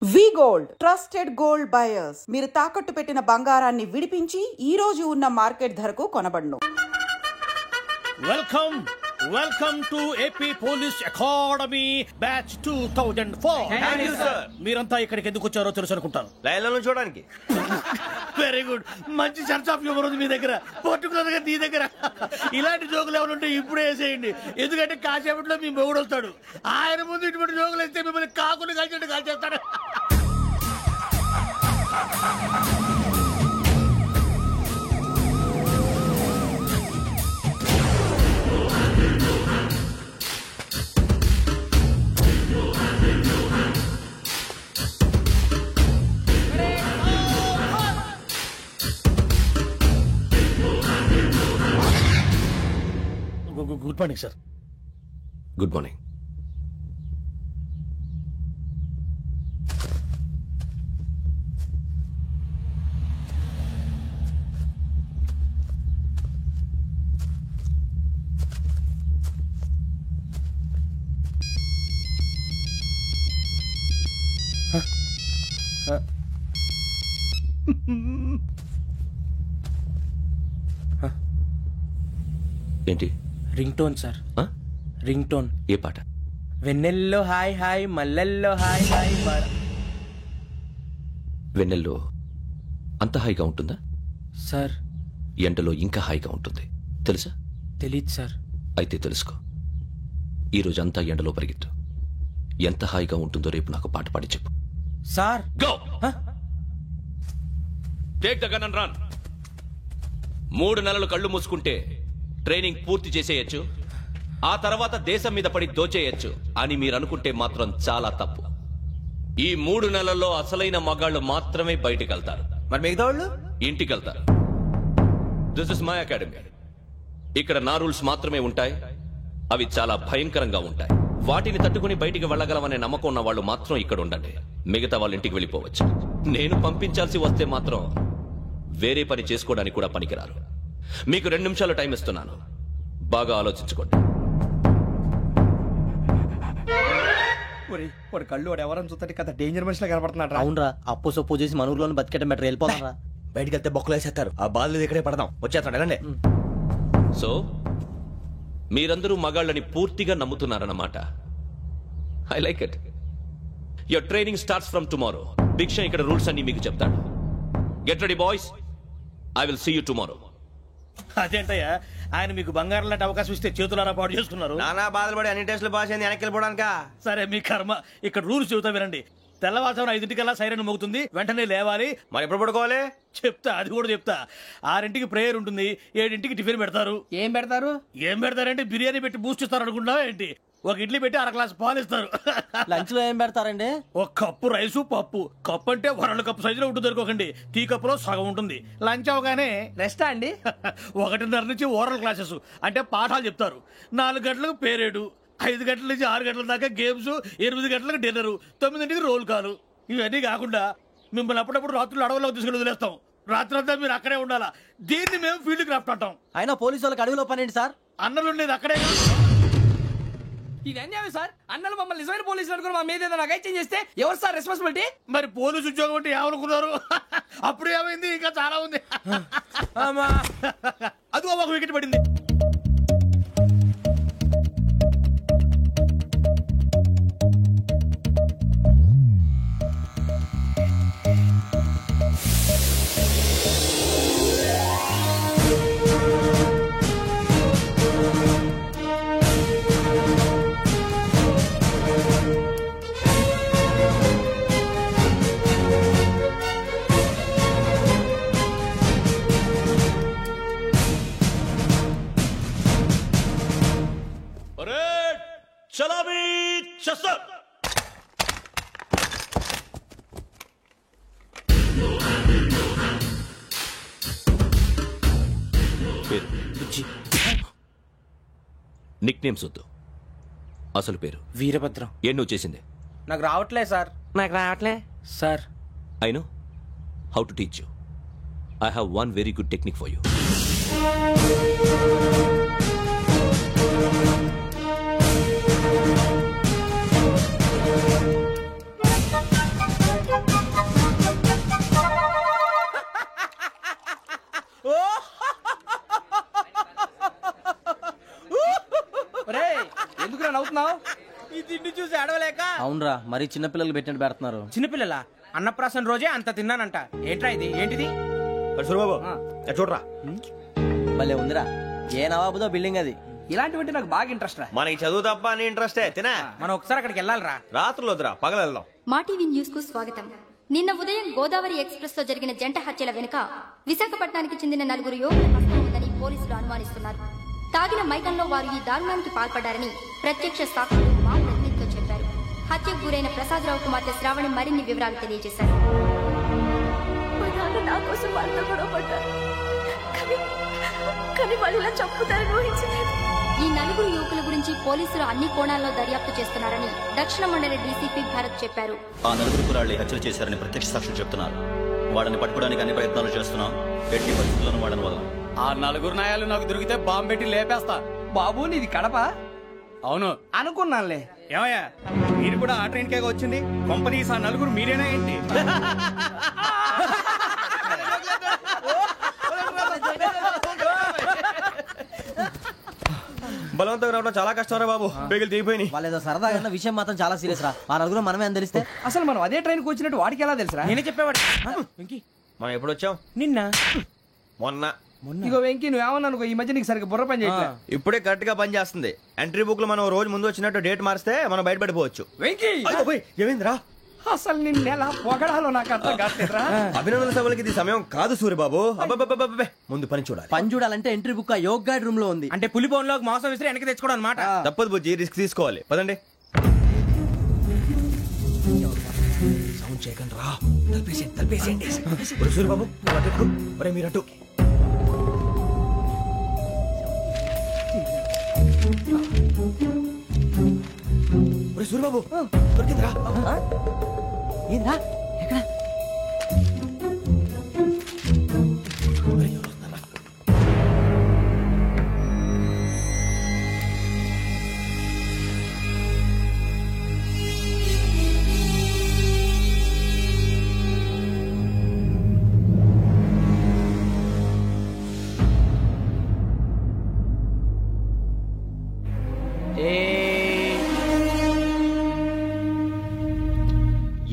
వి gold trusted gold buyers. మీరు తాకట్టు పెట్టిన బంగారాన్ని విడిపించి ఈ రోజు ఉన్న మార్కెట్ ధరకు కొనబడును. Welcome to AP police academy batch 2004. మీరంతా ఇక్కడికి ఎందుకు వచ్చారో తెలుసు అనుకుంటాను. లైన్లను చూడడానికి. Very good. మంచి సెన్స్ ఆఫ్ హ్యూమర్ ఉంది మీ దగ్గర, పర్టికులర్ గా నీ దగ్గర. ఇలాంటి జోకులు ఏమైనా ఉంటే ఇప్పుడే వేసేయండి, ఎందుకంటే కాసేపట్లో మీ మొగుడు వస్తాడు. ఆయన ముందు ఇటువంటి జోకులు వేస్తే మిమ్మల్ని కాకుని కాల్చేట్టు కాల్చేస్తాడు. Good morning sir. Good morning. ఏంటి? Ringtone sir. Ringtone. ఏ పాట? వెన్నెల్లో హాయ్ హాయ్ మల్లెల్లో హాయ్ హాయ్. వెన్నెల్లో అంత హాయిగా ఉంటుందా సార్? ఎండలో ఇంకా హాయిగా ఉంటుంది తెలుసా? తెలీదు సార్. అయితే తెలుసుకో. ఈరోజు అంతా ఎండలో పరిగెత్తు. ఎంత హాయిగా ఉంటుందో రేపు నాకు పాట పాడి చెప్పు. Sir go. Take the gun and run. 3 నెలలు కళ్ళు మూసుకుంటే ట్రైనింగ్ పూర్తి చేసేయచ్చు, ఆ తర్వాత దేశం మీద పడి దోచేయచ్చు అని మీరు అనుకుంటే మాత్రం చాలా తప్పు. ఈ 3 నెలల్లో అసలైన మగాళ్ళు మాత్రమే బయటికి వెళ్తారు. మరి మిగతా వాళ్ళు ఇంటికి వెళ్తారు. This is my academy. ఇక్కడ నా రూల్స్ మాత్రమే ఉంటాయి. అవి చాలా భయంకరంగా ఉంటాయి. వాటిని తట్టుకుని బయటికి వెళ్ళగలమనే నమ్మకం ఉన్న వాళ్ళు మాత్రం ఇక్కడ ఉండండి. మిగతా వాళ్ళు ఇంటికి వెళ్ళిపోవచ్చు. నేను పంపించాల్సి వస్తే మాత్రం వేరే పని చేసుకోవడానికి కూడా పనికిరారు. మీకు 2 నిమిషాలు టైం ఇస్తున్నాను, బాగా ఆలోచించుకోండి. వాడు కళ్ళు వాడు ఎవరైనా చూస్తే కదా డేంజర్ మనిషిలో కనపడుతున్నాడు. అవునరా, అప్పు సొప్పు చేసి మన ఊర్లో బతికేయడం బెటర్. వెళ్ళిపోతారా? బయటికి వెళ్తే బొక్కలు వేసేస్తారు. ఆ బాల్ ఇక్కడే పడదాం. వచ్చేస్తాడు వెళ్ళండి. సో మీరందరూ మగాళ్ళని పూర్తిగా నమ్ముతున్నారన్నమాట. I like it. Your training starts from tomorrow. Bhiksha ఇక్కడ రూల్స్ అన్ని మీకు చెప్తాడు. Get ready boys. I will see you tomorrow. అదేంటయ్యా, ఆయన మీకు బంగారం లాంటి అవకాశం ఇస్తే చేతులారా పాటు చేసుకున్నారు. నానా బాధలు పడి అన్ని టెస్టులు పాస్ అయింది, వెనక్కి వెళ్ళిపోవడానికా? సరే మీ కర్మ. ఇక్కడ రూల్స్ చెబుతా వినండి. తెల్లవారుజామున 5 సైరన్ మోగుతుంది, వెంటనే లేవాలి. మరి ఎప్పుడు పడుకోవాలి? చెప్తా, అది కూడా చెప్తా. 6 ప్రేయర్ ఉంటుంది, 7 టిఫిన్ పెడతారు. ఏం పెడతారు? ఏం పెడతారంటే బిర్యానీ పెట్టి బూస్ట్ ఇస్తారు అనుకుంటున్నావా ఏంటి? ఒక ఇడ్లీ పెట్టి 1 గ్లాస్ పాలు ఇస్తారు. లంచ్ లో ఏం పెడతారండి? ఒక కప్పు రైసు పప్పు. కప్పు అంటే 1 కప్పు సైజులో ఉంటుంది అనుకోకండి. టీ కప్పులో సగం ఉంటుంది. లంచ్ అవగానే రెస్టా అండి? 1:30 నుంచి ఓరల్ క్లాసెస్ అంటే పాఠాలు చెప్తారు. 4 గంటలకు పేరేడు, 5 గంటల నుంచి 6 గంటల దాకా గేమ్స్, 8 గంటలకు డిన్నర్, 9ంటికి రోల్ కాలు. ఇవన్నీ కాకుండా మిమ్మల్ని అప్పుడప్పుడు రాత్రులు అడవుల్లో తీసుకెళ్ళి వదిలేస్తాం. రాత్రంతా మీరు అక్కడే ఉండాలా. దీన్ని మేము ఫీల్డ్ క్రాఫ్ట్ అంటాం. అయినా పోలీసు వాళ్ళకి అడవిలో పని ఏంటి సార్? అన్నలు ఉండేది అక్కడే. ఇది అన్యాయం సార్. అన్నలు మమ్మల్ని నిజమైన పోలీసులు అనుకుని మా మీద ఏదైనా నగైత్యం చేస్తే ఎవరు సార్ రెస్పాన్సిబిలిటీ? మరి పోలీసు ఉద్యోగం అంటే ఏమనుకున్నారు? అప్పుడు ఏమైంది, ఇంకా చాలా ఉంది. అదిగో ఒక వికెట్ పడింది. చలాబీ చస్టర్. నిక్ నేమ్స్ వద్దు, అసలు పేరు. వీరభద్రం. ఏం నువ్వు చేసింది? నాకు రావట్లే సార్. నాకు రావట్లే sir. I know how to teach you. I have one very good technique for you. మరి చిన్నపిల్లలు పెట్టినట్టు పెడుతున్నారు. చిన్నపిల్లల అన్నప్రాసన రోజే అంత తిన్నానంట. ఏంట్రా ఇది? ఏంటిది? సూరిబాబు చూడరా, భలే ఉందిరా. ఏ నవాబుదో బిల్డింగ్ అది. ఇలాంటివంటే నాకు బాగా ఇంట్రెస్ట్ రా. మనకి చదువు తప్ప అని ఇంట్రెస్టే. తినా మనం ఒకసారి అక్కడికి వెళ్ళాలిరా. రాత్రులు వద్దురా, పగలు వెళ్దాం. మా టీవీ న్యూస్ కు స్వాగతం. నిన్న ఉదయం గోదావరి ఎక్స్ప్రెస్ లో జరిగిన జంట హత్యల వెనుక విశాఖపట్నానికి చెందిన 4 యువకుల హస్తం ఉందని పోలీసులు అనుమానిస్తున్నారు. తాగిన మైకంలో వారు ఈ దారుణానికి పాల్పడ్డారని ప్రత్యక్ష సాక్షులు మా ప్రతినిధితో చెప్పారు. హత్యకు గురైన ప్రసాదరావు కుమార్తె శ్రావణి మరిన్ని వివరాలు తెలియజేశారు. ఈ 4 యువకుల గురించి పోలీసులు అన్ని కోణాల్లో దర్యాప్తు చేస్తున్నారని దక్షిణ మండలి డీసీపీ భరత్ చెప్పారు. ఆ 4 కురాళ్లు హత్యలు చేశారని ప్రత్యక్ష సాక్షులు చెప్తున్నారు. వాళ్ళని పట్టుకోవడానికి అన్ని ప్రయత్నాలు చేస్తున్నాం. ఎట్టి పరిస్థితుల్లోనూ వాళ్ళని వదలం. ఆ 4 నాయాలు నాకు దొరికితే బాంబు పెట్టి లేపేస్తా. బాబు నీది కడప? అవును అనుకున్నానులే. ఏమయ్యా, మీరు కూడా ఆ ట్రైన్ కేగా వచ్చింది? కంపెనీస్ ఆ 4 మీరేనా ఏంటి? బలవంతంగా రావడం చాలా కష్టం రా బాబు. బేగులు దిగిపోయినాయి. వాళ్ళేదో సరదాగా విషయం మాత్రం చాలా సీరియస్ రా. ఆ 4 మనమే అని తెలిస్తే అసలు మనం అదే ట్రైన్ కు వచ్చినట్టు వాడికి ఎలా తెలుసురా? నేనే చెప్పేవాడు. మనం ఎప్పుడు వచ్చాం? నిన్న మొన్న. ఇగో వెంకీ నువ్వేమన్నా అనుకో, ఈ మధ్య నీకు సరిగ్గా బుర్ర పని చేయట్లే. ఇప్పుడే కరెక్ట్ గా పని చేస్తుంది. ఎంట్రీ బుక్ లో మనం రోజు ముందు వచ్చినట్టు డేట్ మారిస్తే మనం బయటపడిపోవచ్చు. వెంకీ ఏమైందిరా? అసలు నిన్న ఎలా పొగడాలో నాకు అర్థం కాట్లేదురా. అభినందన సభలకి ఇది సమయం కాదు సూరిబాబు. అబ్బబ్బబ్బబ్బబ్బే, ముందు పని చూడాలి. పని చూడాలంటే ఎంట్రీ బుక్ ఆ యోగ్ గైడ్ రూమ్ లో ఉంది. అంటే పులి బోన్ లోకి మాంసం విసిరి వెనక్కి తెచ్చుకోవడం అనమాట. తప్పదు బుజ్జి, రిస్క్ తీసుకోవాలి. పదండి. సౌండ్ చేయకండి రా. తలపేసేయండి. సూరిబాబు మీరు అటు. సూరిబాబు దొరికిందిరా. ఏంద్రా ఎక్కడ?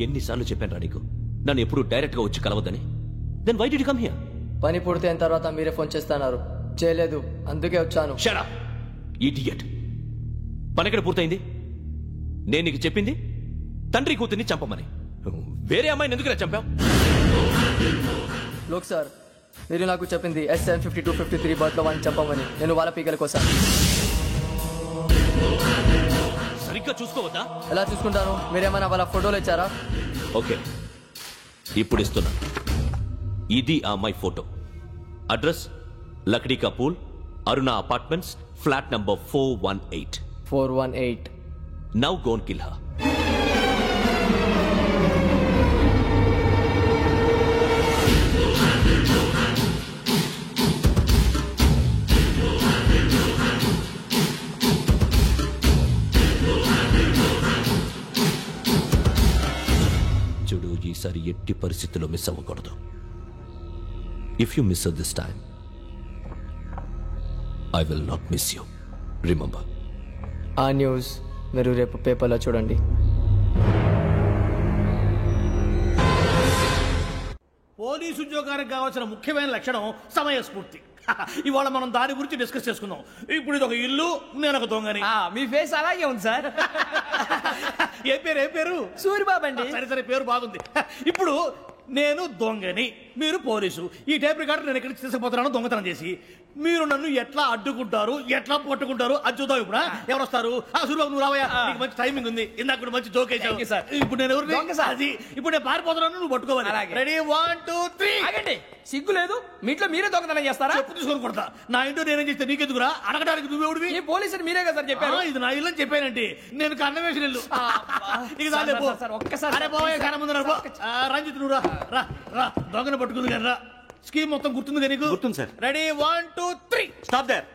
ఎన్నిసార్లు చెప్పాను నీకు నన్ను ఎప్పుడు డైరెక్ట్ గా వచ్చి కలవద్దని? Then why did you come here? పని పూర్తయిన తర్వాత మీరే ఫోన్ చేస్తున్నారు. చేయలేదు, అందుకే వచ్చాను. Shut up idiot. పని ఎక్కడ పూర్తయింది? నేను నీకు చెప్పింది తండ్రి కూతుర్ని చంపమని. వేరే అమ్మాయిని ఎందుకు చంపావు? లోక్ సార్, మీరు నాకు చెప్పింది SN 5253 బర్త్ లో వాడిని చంపమని. నేను వాళ్ళ పీకల కోసం. సరిగ్గా చూసుకోవద్దా? ఎలా చూసుకుంటాను? మీరేమైనా వాళ్ళ ఫోటోలు ఇచ్చారా? ఓకే, ఇప్పుడు ఇస్తున్నా. ఇది ఆ అమ్మాయి ఫోటో. అడ్రస్ లక్డీ కా pool, Aruna apartments, flat number 418. 418. Now go and kill her. చూడు, ఈసారి ఎట్టి పరిస్థితుల్లో మిస్ అవ్వకూడదు. If you miss this time I will not miss you. Remember. ఆ న్యూస్ మీరు రేపు పేపర్లో చూడండి. పోలీసు ఉద్యోగానికి కావాల్సిన ముఖ్యమైన లక్షణం సమయస్ఫూర్తి. ఇవాళ మనం దాని గురించి డిస్కస్ చేసుకుందాం. ఇప్పుడు ఇది ఒక ఇల్లు, నేను ఒక దొంగని. మీ ఫేస్ అలాగే ఉంది సార్. ఏ పేరు? సూరిబాబు అండి. సరే పేరు బాగుంది. ఇప్పుడు నేను దొంగని, మీరు పోలీసు. ఈ టైప్ రికార్డు నేను ఎక్కడికి తీసుకుపోతున్నాను దొంగతనం చేసి. మీరు నన్ను ఎట్లా అడ్డుకుంటారు, ఎట్లా పట్టుకుంటారు అది చూద్దాం. ఇప్పుడు ఎవరు వస్తారు? సూరిబాబు నువ్వు రావయ్యా, నీకు మంచి టైమింగ్ ఉంది. ఇందాక కూడా మంచి జోక్ వేసావు సార్. ఇప్పుడు నేను ఎవరు? అది ఇప్పుడు నేను పారిపోతున్నాను, నువ్వు పట్టుకోవాలి. రెడీ 1 2 3. ఆగండి, సిగ్గు లేదు? మీ ఇంట్లో మీరే దొంగతనం చేస్తారా? చెప్పు తీసుకొని కొడతా. నా ఇంట్లో నేనేం చేస్తే నీకెందుకురా? అడగడానికి నువ్వెవడివి? ఈ పోలీసులు మీరే కదా సార్ చెప్పారు. ఇది నా ఇల్లు అని చెప్పానండి. నేను కన్న వేసిన ఇల్లు. ఇక ఒక్కసారి రంజిత్ నువ్వు రా, దొంగను పట్టుకుంది కానీ రా. స్కీమ్ మొత్తం గుర్తుంది కానీ నీకు? గుర్తుంది sir. Ready 1 2 3. Stop there.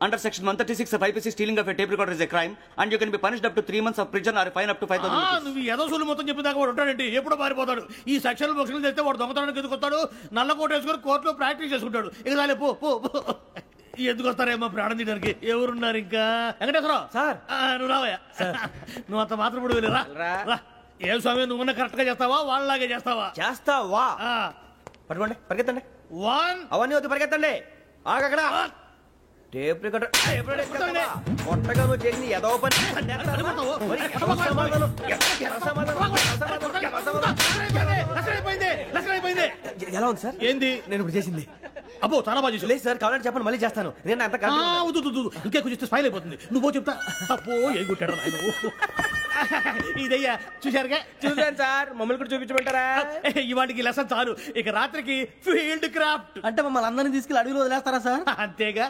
Under section 136 of IPC, stealing of a tape recorder is a crime and you can be punished up to 3 months of prison or a fine up to 5,000 rupees. నువ్వు ఎదసూలు మొత్తం చెప్పేదాకా వాడు ఉంటాడండి. ఎప్పుడో పారిపోతాడు. ఈ section బొక్షన్లు చేస్తే వాడు దొంగతనానికి ఎందుకు వస్తాడు? నల్ల కోట వేసుకొని కోర్టులో ప్రాక్టీస్ చేసుకుంటాడు. ఇక చాలే పో. ఎందుకు వస్తారేమో ప్రాణం తీయడానికి. ఎవరున్నారు ఇంకా? వెంకటేశ్వరరావు సార్, నువ్వు రావయ్యా. నువ్వు అంత మాత్రం ఇప్పుడు వెళ్ళి రా. ఏం స్వామి నువ్వు కరెక్ట్ గా చేస్తావా వాళ్ళలాగే చేస్తావా? చేస్తావా? పట్టుకోండి, పరిగెత్తండి. 1 అవన్నీ వద్దు, పరిగెత్తండి. ఆగక్కడ టేప్ రికార్డర్ కొట్టగా నువ్వు చేసింది ఏదో పని. ఎలా ఉంది సార్? ఏంది నేను ఇప్పుడు చేసింది? అబ్బో చాలా బాగా చేసావు. లేదు సార్, కావాలంటే చెప్పండి, మళ్ళీ చేస్తాను. నేను అంత ఇంకే కొంచెం స్మైల్ అయిపోతుంది. నువ్వు చెప్తా. అబ్బో ఏ కొట్టాడు ఆయన. ఇదయ్యా చూశారుగా? చూసాను సార్, మమ్మల్ని కూడా చూపించమంటారా? ఇవాటికి లెసన్ చాలు. ఇక రాత్రికి ఫీల్డ్ క్రాఫ్ట్. అంటే మమ్మల్ని అందరినీ తీసుకెళ్ళి అడవిలో వదిలేస్తారా సార్? అంతేగా.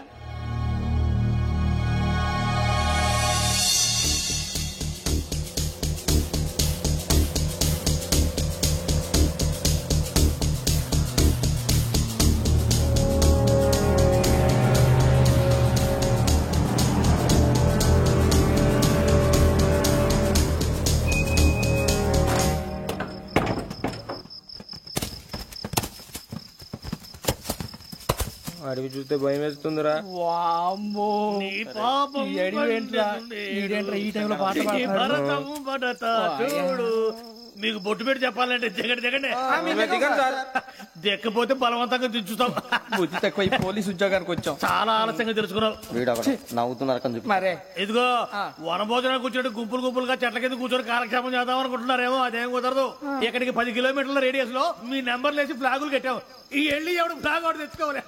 అడవి చూస్తే భయం వేస్తుందిరా. వామ్మో నీ పాపం ఈ అడవి ఏంట్రా? ఈడేంట్రా ఈ టైంలో పాట పాడుతున్నాడు? భరతము భరత చూడు. మీకు బొట్టు పెట్టి చెప్పాలంటే జగన్ జగన్ దెక్కపోతే బలవంతంగా దించుతాం. బుద్ధి తక్కువ ఈ పోలీస్ ఉద్యోగానికి వచ్చాం. చాలా ఆలస్యంగా తెలుసుకున్నావు. నవ్వుతున్నారు. మరే ఇదిగో వనభోజనానికి కూర్చొని గుంపులు గుంపులుగా చెట్ల కింద కూర్చొని కాలక్షేపం చేద్దాం అనుకుంటున్నారేమో. అదేం కుదరదు. ఇక్కడికి 10 కిలోమీటర్ల రేడియస్ లో మీ నెంబర్లు వేసి ఫ్లాగులు కట్టాం. ఈ వెళ్ళి ఎవడు ఫ్లాగ్ ఒకటి తెచ్చుకోవాలి.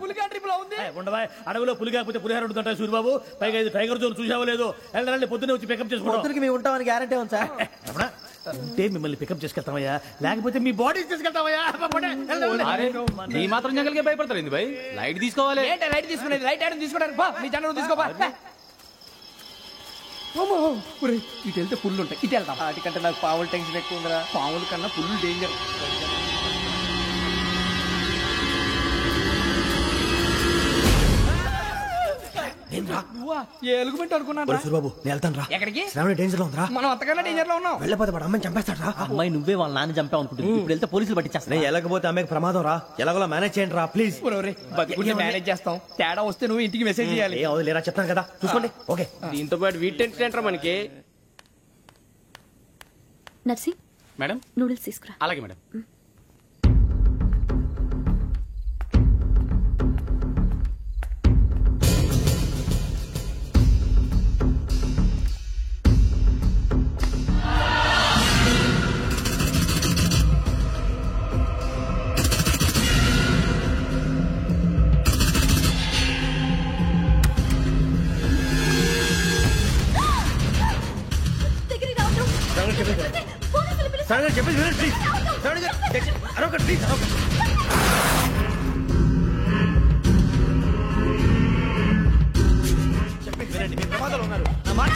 పులిగా ట్రిప్ లో ఉంది. ఉండవా అడవిలో పులి కాకపోతే పులిహార ఉంటుంటా సూరిబాబు. పైగా ఇది టైగర్ జోన్ చూసావో లేదో. వెళ్ళండి పొద్దున్నే వచ్చి పికప్ చేసుకుంటాం. మేము ఉంటామని గ్యారంటీ ఉంది సార్. ఉంటే మిమ్మల్ని పికప్ చేసుకెళ్తామయ్యా, లేకపోతే మీ బాడీ తీసుకెళ్తామయ్యా. నీ మాత్రం జంగల్కే భయపడతారు భయ్. లైట్ తీసుకోవాలి. ఏంటి లైట్ తీసుకునేది? లైట్ ఆడని తీసుకోవడానికి బా, మీ జనరు తీసుకోబా. ఇటు వెళ్తే పుల్లు ఉంటాయి, ఇటు వెళ్తాం. వాటికంటే నాకు పావులు టెన్షన్ ఎక్కువ ఉందిరా. పాముల కన్నా పుల్లు డేంజర్. ఎలుగుబెట్టి అనుకున్నాను. సూరిబాబు నేను వెళ్తాను రా. ఎక్కడికి? శ్రావణి డేంజర్ లో ఉందిరా. మనం అంతకన్నా డేంజర్ లో ఉన్నాం. వెళ్ళపోతే వాడు అమ్మని చంపేస్తాడు రా. అమ్మాయి నువ్వే వాళ్ళ నాన్న చంపావు అనుకుంటుంది. ఇప్పుడు వెళ్తే పోలీసులు పట్టించేస్తా. నేను వెళ్ళకపోతే అమ్మకి ప్రమాదం రా. ఎలాగోలా మేనేజ్ చేయండి రా ప్లీజ్. బతుకుంటే మేనేజ్ చేస్తాం. తేడా వస్తే నువ్వు ఇంటికి మెసేజ్ చేయాలి. ఏ అవును లేరా చెప్తాను కదా, చూసుకోండి. ఓకే. దీంతో పాటు వీటి టెన్షన్ ఏంట్రా మనకి? నర్సి మేడం నూడిల్స్ తీసుకురా. అలాగే మేడం. చెప్పేసి వినండి ప్లీజ్. అరొకటి ప్లీజ్. చెప్పేసి వినండి, మీరు ప్రమాదాలు ఉన్నారు. నా మాట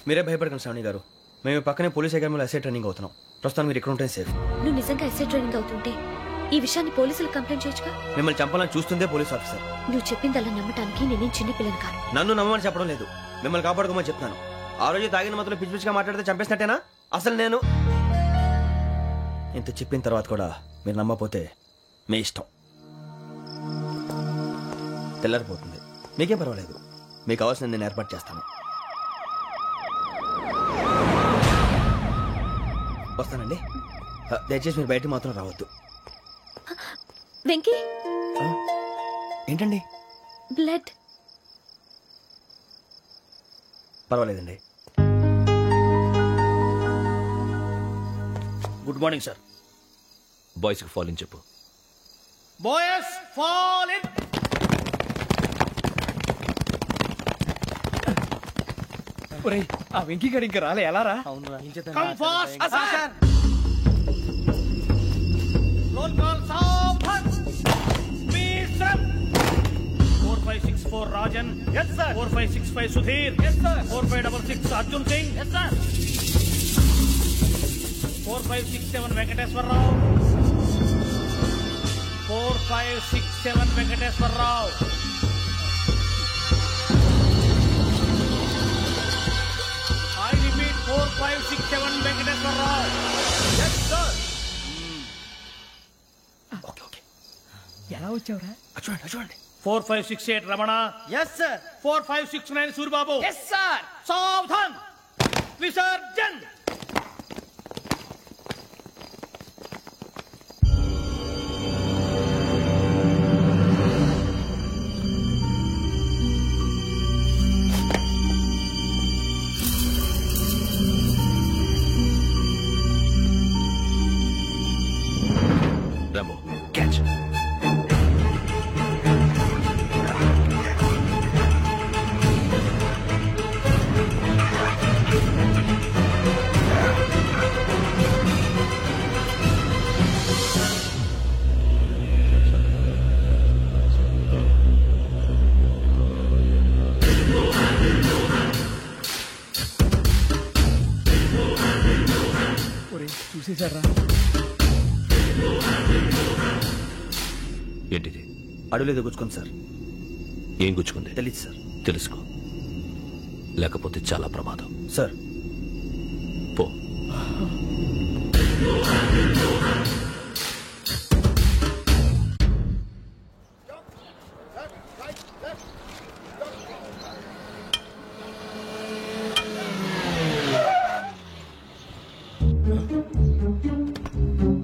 మీరే భయపడకండి శ్రావణి గారు. మేము పక్కనే పోలీస్ అకాడమీలో ఎస్ఐ ట్రైనింగ్ అవుతున్నాం. ప్రస్తుతం మీరు ఇక్కడ ఉంటే సేఫ్. నువ్వు నిజంగా ఎస్ఐ ట్రైనింగ్ అవుతుంటే ఈ విషయాన్ని పోలీసులకు కంప్లైంట్ చేయొచ్చుగా. మిమ్మల్ని చంపాలని చూస్తుందే పోలీస్ ఆఫీసర్. నువ్వు చెప్పిందల్లా నమ్మటానికి నేనేం చిన్న పిల్లని కాను. నన్ను నమ్మమని చెప్పడం లేదు, మిమ్మల్ని కాపాడుకోమని చెప్తాను. ఆ రోజు తాగిన మాత్రం పిచ్చి పిచ్చిగా మాట్లాడితే చంపేసినట్టేనా? అసలు నేను ఇంత చెప్పిన తర్వాత కూడా మీరు నమ్మపోతే మీ ఇష్టం. తెల్లారిపోతుంది, మీకేం పర్వాలేదు. మీకు కావాల్సింది నేను ఏర్పాటు చేస్తాను. వస్తానండి. దయచేసి మీరు బయట మాత్రం రావద్దు. వెంకీ ఏంటండి? బ్లడ్. పర్వాలేదండి. Good morning sir. బాయ్స్ కి ఫాల్ ఇన్ చెప్పు. Boys fall in. ఒరేయ్ ఆ వెంకీ గడి ఇంకా రాలే ఎలా రా? Come fast, sir. Roll call, Saavdhan. Speed, sir. 4564 Rajan. Yes, sir. 4565 Sudhir. Yes, sir. 4566 Arjun Singh. Yes, sir. 4567 Venkateswar Rao. 4567 Venkateswar Rao. I repeat, 4567 Venkateswar Rao. Yes, sir. ఎలా వచ్చావురా? చూడండి 4568 Ramana. Yes, sir. 4569 Surbabu. Yes, sir. Saavdhan. Visarjan. Rambo, catch. చూసేశారా? ఏంటిది? అడవిలో గుచ్చుకుంది sir. ఏం గుచ్చుకుంది? తెలీదు sir. తెలుసుకో, లేకపోతే చాలా ప్రమాదం. సార్ పో.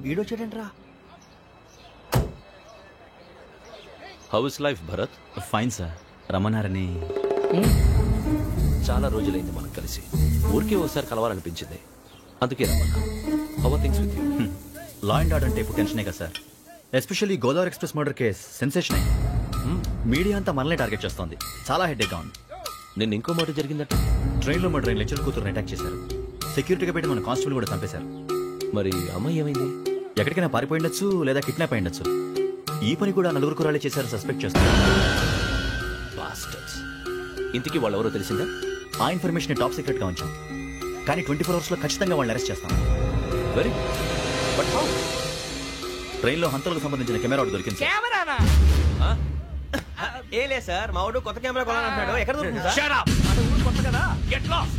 వీడొచ్చాడంట్రా. How is life Bharat? Fine sir. రమ్మన్నారని. చాలా రోజులైంది మనం కలిసి. ఊరికే ఒకసారి కలవాలనిపించింది, అందుకే రమ్మన్నా. How are things with you? Law and order అంటే ఇప్పుడు టెన్షనే కదా sir. Especially Godavari express murder case sensation అయింది. మీడియా అంతా మనల్ని టార్గెట్ చేస్తోంది. చాలా హెడ్ఏక్గా ఉంది. నిన్న ఇంకో మాట జరిగిందట. ట్రైన్లో మా ట్రైన్ లెక్చర్ కూతురుని అటాక్ చేశారు. సెక్యూరిటీగా పెట్టి మన కానిస్టేబుల్ కూడా చంపేశారు. మరి అమ్మాయి ఏమైంది? ఎక్కడికైనా పారిపోయిండొచ్చు, లేదా కిడ్నాప్ అయ్యిండొచ్చు. ఈ పని కూడా నలుగురు కురాలే చేశారు సస్పెక్ట్ చేస్తారు. బాస్టర్స్. ఇంతకీ వాళ్ళెవరో తెలిసిందా? ఆ ఇన్ఫర్మేషన్ టాప్ సీక్రెట్ గా ఉంచాం, కానీ 24 hours లో ఖచ్చితంగా వాళ్ళని అరెస్ట్ చేస్తాం. Very but how? ట్రైన్ లో హంతలకు సంబంధించిన కెమెరా ఒకటి దొరికింది. కెమెరానా? ఏ లే సార్, మా వాడు కొత్త కెమెరా కొనాలంటున్నాడు. ఎక్కడ దొరుకుతుంది సార్? Shut up! కొత్త కదా. Get lost!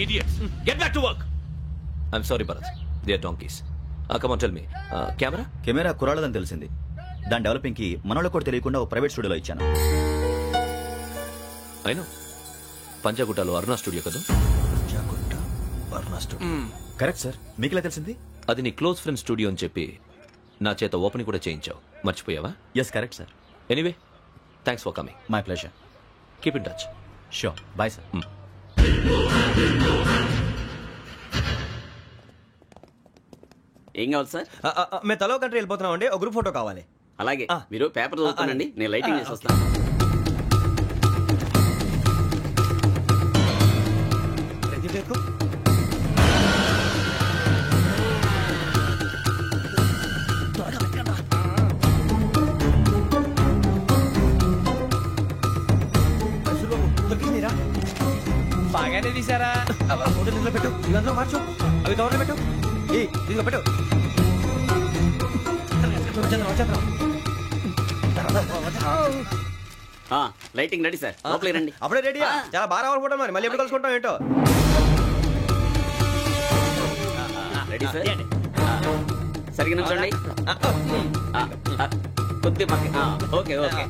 Idiots! Get back to work! I'm sorry, Bharat. They are donkeys. Come on, tell me. Camera? Camera కురాలదని తెలిసింది. దాని డెవలపింగ్ కి మనలో కూడా తెలియకుండా ఒక ప్రైవేట్ స్టూడియోలో ఇచ్చాను. I know. పంజాగుట్టలో అరుణ స్టూడియో కదా? Correct sir. మీకు ఎలా తెలిసింది? అది నీ క్లోజ్ ఫ్రెండ్ స్టూడియో అని చెప్పి నా చేత ఓపెనింగ్ కూడా చేయించావు. మర్చిపోయావా? Yes correct sir. Anyway, thanks for coming. My pleasure. Keep in touch. Sure. Bye sir. ఏం కావాలి సార్? మేము తలో కంట్రీ వెళ్ళిపోతున్నాం అండి. ఒక గ్రూప్ ఫోటో కావాలి. అలాగే, మీరు పేపర్ చదువుతానండి, నేను లైటింగ్ చేసి వస్తాను. బాగానే తీసారా? ఫోటో దీంట్లో పెట్టు, ఇదంతా మార్చు, అవి కవర్లో పెట్టు. దీంట్లో పెట్టు. లైటింగ్ రెడీ సార్, లోపలికి రండి. అప్పుడే రెడీ? చాలా బాగా రావాలి ఫోటో. మరి మళ్ళీ ఎప్పుడు కలుసుకుంటాం ఏంటో. Ready sir. సరిగ్గా నుంచోండి. కొద్ది పక్క. Okay okay.